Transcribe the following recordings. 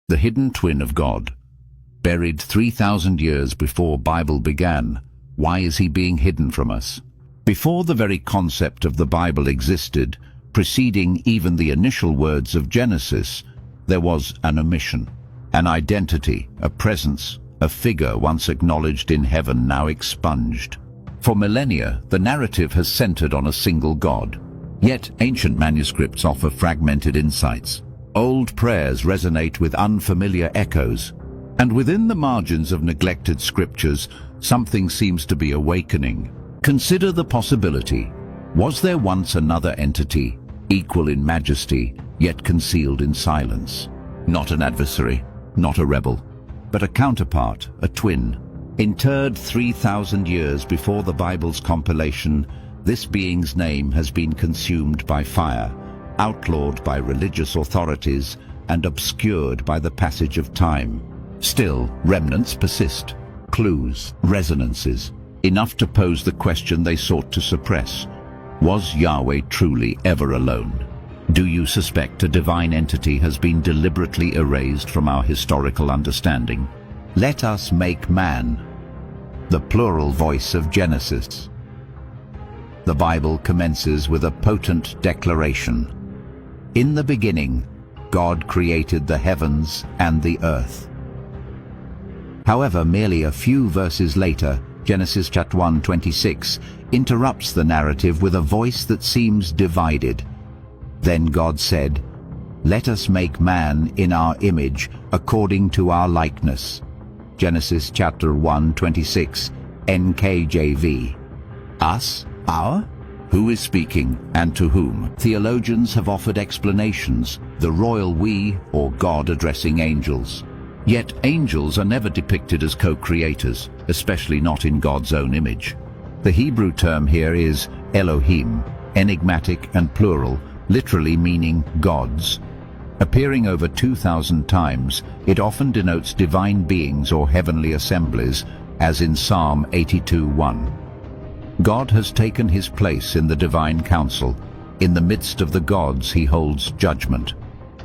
The hidden twin of God. Buried 3,000 years before Bible began, why is he being hidden from us? Before the very concept of the Bible existed, preceding even the initial words of Genesis, there was an omission, an identity, a presence, a figure once acknowledged in heaven now expunged. For millennia, the narrative has centered on a single God. Yet ancient manuscripts offer fragmented insights. Old prayers resonate with unfamiliar echoes. And within the margins of neglected scriptures, something seems to be awakening. Consider the possibility. Was there once another entity, equal in majesty, yet concealed in silence? Not an adversary, not a rebel, but a counterpart, a twin. Interred 3,000 years before the Bible's compilation, this being's name has been consumed by fire, outlawed by religious authorities, and obscured by the passage of time. Still, remnants persist. Clues, resonances, enough to pose the question they sought to suppress. Was Yahweh truly ever alone? Do you suspect a divine entity has been deliberately erased from our historical understanding? Let us make man. The plural voice of Genesis. The Bible commences with a potent declaration. In the beginning, God created the heavens and the earth. However, merely a few verses later, Genesis chapter 1:26 interrupts the narrative with a voice that seems divided. Then God said, "Let us make man in our image, according to our likeness." Genesis chapter 1:26, NKJV. Us? Our? Who is speaking, and to whom? Theologians have offered explanations, the royal we, or God addressing angels. Yet angels are never depicted as co-creators, especially not in God's own image. The Hebrew term here is Elohim, enigmatic and plural, literally meaning gods. Appearing over 2,000 times, it often denotes divine beings or heavenly assemblies, as in Psalm 82:1. God has taken his place in the divine council. In the midst of the gods he holds judgment.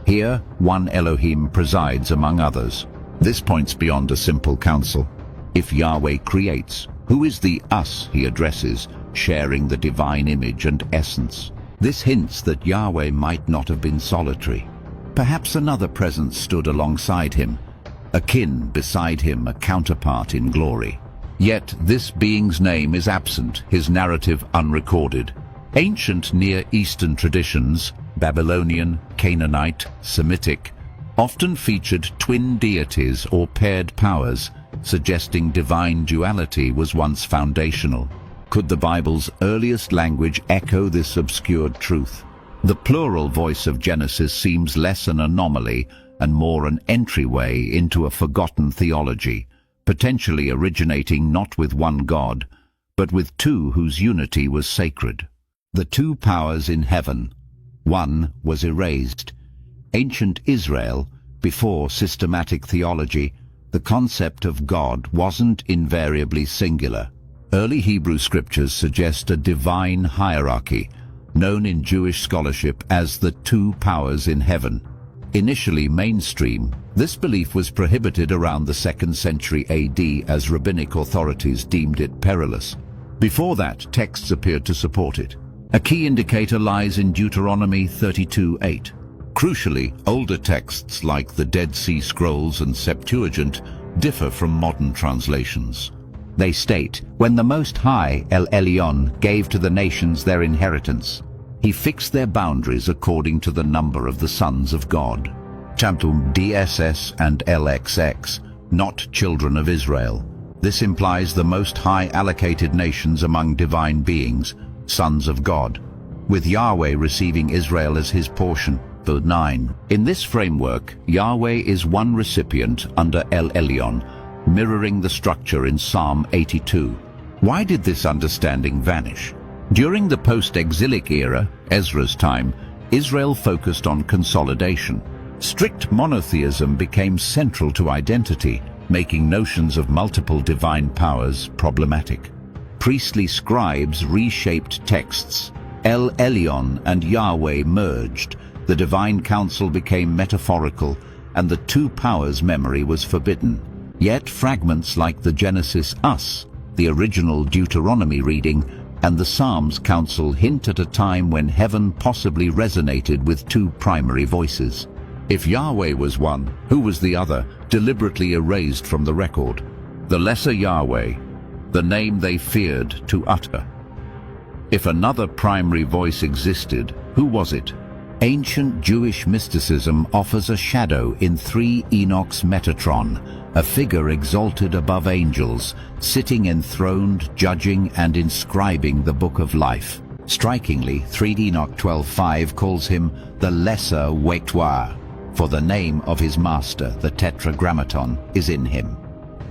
Here, one Elohim presides among others. This points beyond a simple council. If Yahweh creates, who is the us he addresses, sharing the divine image and essence? This hints that Yahweh might not have been solitary. Perhaps another presence stood alongside him, akin beside him, a counterpart in glory. Yet this being's name is absent, his narrative unrecorded. Ancient Near Eastern traditions, Babylonian, Canaanite, Semitic, often featured twin deities or paired powers, suggesting divine duality was once foundational. Could the Bible's earliest language echo this obscured truth? The plural voice of Genesis seems less an anomaly and more an entryway into a forgotten theology, potentially originating not with one God, but with two whose unity was sacred. The two powers in heaven. One was erased. Ancient Israel, before systematic theology, the concept of God wasn't invariably singular. Early Hebrew scriptures suggest a divine hierarchy, known in Jewish scholarship as the two powers in heaven. Initially mainstream, this belief was prohibited around the 2nd century AD as rabbinic authorities deemed it perilous. Before that, texts appeared to support it. A key indicator lies in Deuteronomy 32:8. Crucially, older texts like the Dead Sea Scrolls and Septuagint differ from modern translations. They state, "When the Most High, El Elyon, gave to the nations their inheritance, he fixed their boundaries according to the number of the sons of God." Chapter DSS and LXX, not children of Israel. This implies the Most High allocated nations among divine beings, sons of God, with Yahweh receiving Israel as his portion. Verse 9. In this framework, Yahweh is one recipient under El Elyon, mirroring the structure in Psalm 82. Why did this understanding vanish? During the post-exilic era, Ezra's time, Israel focused on consolidation. Strict monotheism became central to identity, making notions of multiple divine powers problematic. Priestly scribes reshaped texts. El Elyon and Yahweh merged. The divine council became metaphorical, and the two powers memory was forbidden. Yet fragments like the Genesis Us, the original Deuteronomy reading, and the Psalms Council hint at a time when heaven possibly resonated with two primary voices. If Yahweh was one, who was the other, deliberately erased from the record? The lesser Yahweh, the name they feared to utter. If another primary voice existed, who was it? Ancient Jewish mysticism offers a shadow in 3 Enoch's Metatron, a figure exalted above angels, sitting enthroned, judging and inscribing the book of life. Strikingly, 3 Enoch 12:5 calls him the lesser Wektuar, for the name of his master, the Tetragrammaton, is in him.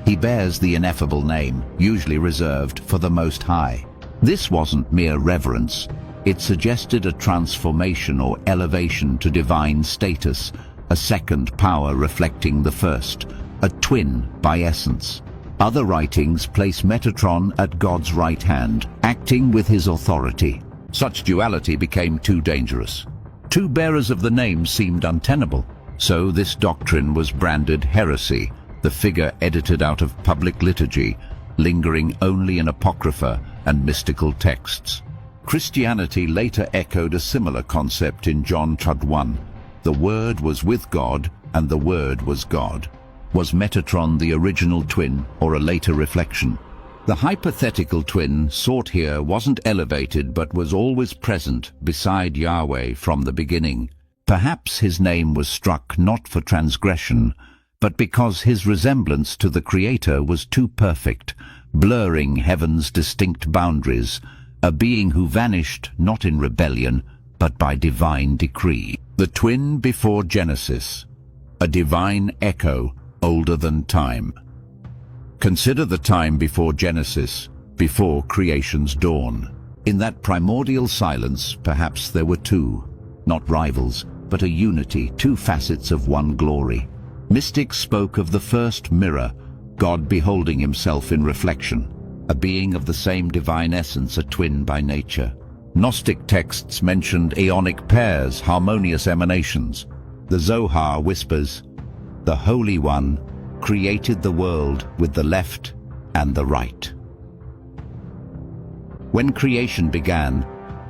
He bears the ineffable name, usually reserved for the Most High. This wasn't mere reverence. It suggested a transformation or elevation to divine status, a second power reflecting the first, a twin by essence. Other writings place Metatron at God's right hand, acting with his authority. Such duality became too dangerous. Two bearers of the name seemed untenable. So this doctrine was branded heresy, the figure edited out of public liturgy, lingering only in apocrypha and mystical texts. Christianity later echoed a similar concept in John 1. The Word was with God, and the Word was God. Was Metatron the original twin, or a later reflection? The hypothetical twin sought here wasn't elevated, but was always present beside Yahweh from the beginning. Perhaps his name was struck not for transgression, but because his resemblance to the Creator was too perfect, blurring heaven's distinct boundaries, a being who vanished not in rebellion, but by divine decree. The twin before Genesis, a divine echo older than time. Consider the time before Genesis, before creation's dawn. In that primordial silence, perhaps there were two, not rivals, but a unity, two facets of one glory. Mystics spoke of the first mirror, God beholding himself in reflection, a being of the same divine essence, a twin by nature. Gnostic texts mentioned aeonic pairs, harmonious emanations. The Zohar whispers, the Holy One created the world with the left and the right. When creation began,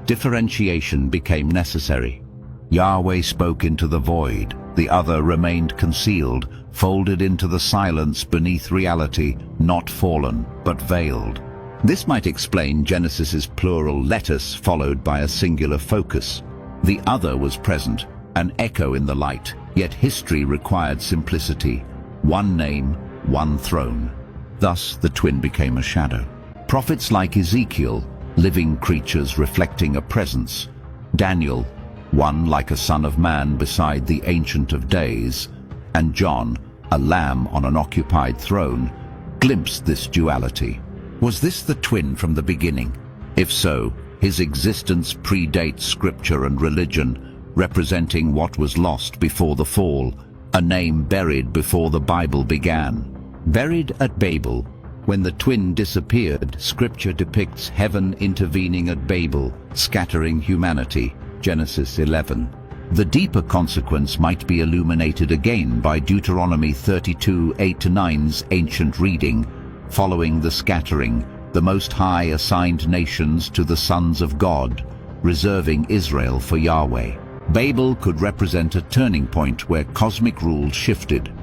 differentiation became necessary. Yahweh spoke into the void, the other remained concealed, folded into the silence beneath reality, not fallen, but veiled. This might explain Genesis's plural letters followed by a singular focus. The other was present, an echo in the light, yet history required simplicity. One name, one throne. Thus the twin became a shadow. Prophets like Ezekiel, living creatures reflecting a presence. Daniel, one like a son of man beside the Ancient of Days, and John, a lamb on an occupied throne, glimpsed this duality. Was this the twin from the beginning? If so, his existence predates scripture and religion, representing what was lost before the fall, a name buried before the Bible began. Buried at Babel, when the twin disappeared, scripture depicts heaven intervening at Babel, scattering humanity. Genesis 11. The deeper consequence might be illuminated again by Deuteronomy 32:8-9's ancient reading. Following the scattering, the Most High assigned nations to the sons of God, reserving Israel for Yahweh. Babel could represent a turning point where cosmic rule shifted.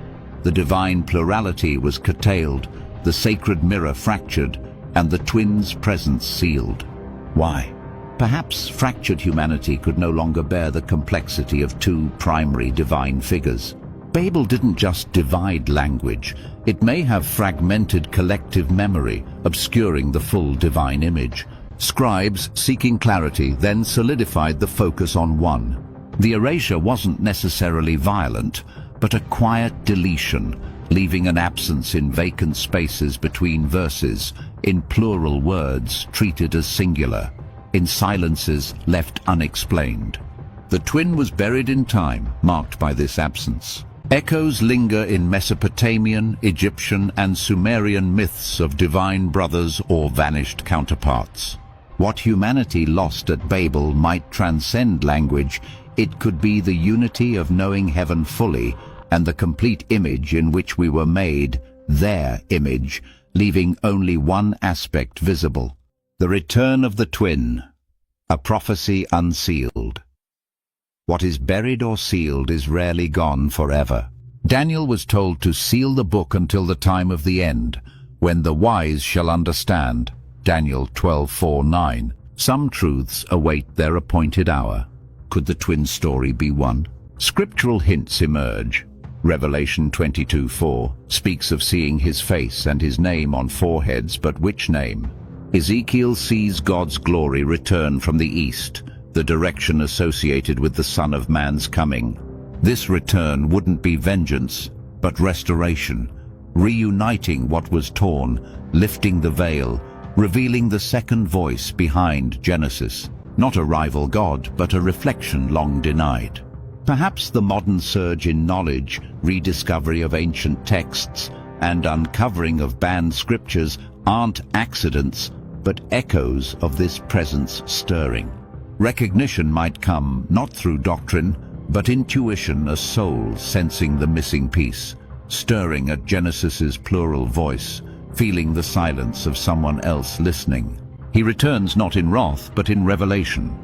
The divine plurality was curtailed, the sacred mirror fractured, and the twin's presence sealed. Why? Perhaps fractured humanity could no longer bear the complexity of two primary divine figures. Babel didn't just divide language, it may have fragmented collective memory, obscuring the full divine image. Scribes, seeking clarity, then solidified the focus on one. The erasure wasn't necessarily violent, but a quiet deletion, leaving an absence in vacant spaces between verses, in plural words treated as singular, in silences left unexplained. The twin was buried in time, marked by this absence. Echoes linger in Mesopotamian, Egyptian, and Sumerian myths of divine brothers or vanished counterparts. What humanity lost at Babel might transcend language. It could be the unity of knowing heaven fully and the complete image in which we were made, their image, leaving only one aspect visible. The return of the twin, a prophecy unsealed. What is buried or sealed is rarely gone forever. Daniel was told to seal the book until the time of the end, when the wise shall understand. Daniel 12:4-9. Some truths await their appointed hour. Could the twin story be one? Scriptural hints emerge. Revelation 22:4 speaks of seeing his face and his name on foreheads, but which name? Ezekiel sees God's glory return from the east, the direction associated with the Son of Man's coming. This return wouldn't be vengeance, but restoration, reuniting what was torn, lifting the veil, revealing the second voice behind Genesis. Not a rival God, but a reflection long denied. Perhaps the modern surge in knowledge, rediscovery of ancient texts, and uncovering of banned scriptures aren't accidents, but echoes of this presence stirring. Recognition might come not through doctrine, but intuition, a soul sensing the missing piece, stirring at Genesis's plural voice, feeling the silence of someone else listening. He returns not in wrath, but in revelation.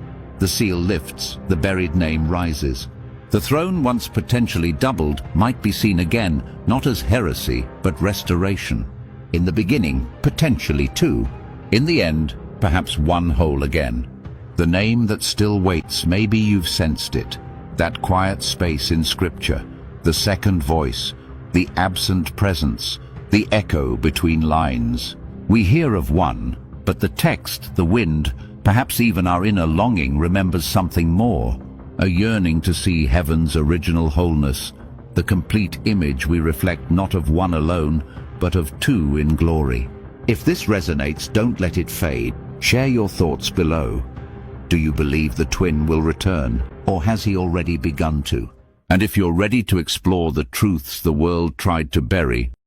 The seal lifts, the buried name rises. The throne, once potentially doubled, might be seen again, not as heresy, but restoration. In the beginning, potentially two. In the end, perhaps one whole again. The name that still waits, maybe you've sensed it. That quiet space in Scripture, the second voice, the absent presence, the echo between lines. We hear of one, but the text, the wind, perhaps even our inner longing remembers something more. A yearning to see heaven's original wholeness, the complete image we reflect not of one alone, but of two in glory. If this resonates, don't let it fade. Share your thoughts below. Do you believe the twin will return, or has he already begun to? And if you're ready to explore the truths the world tried to bury,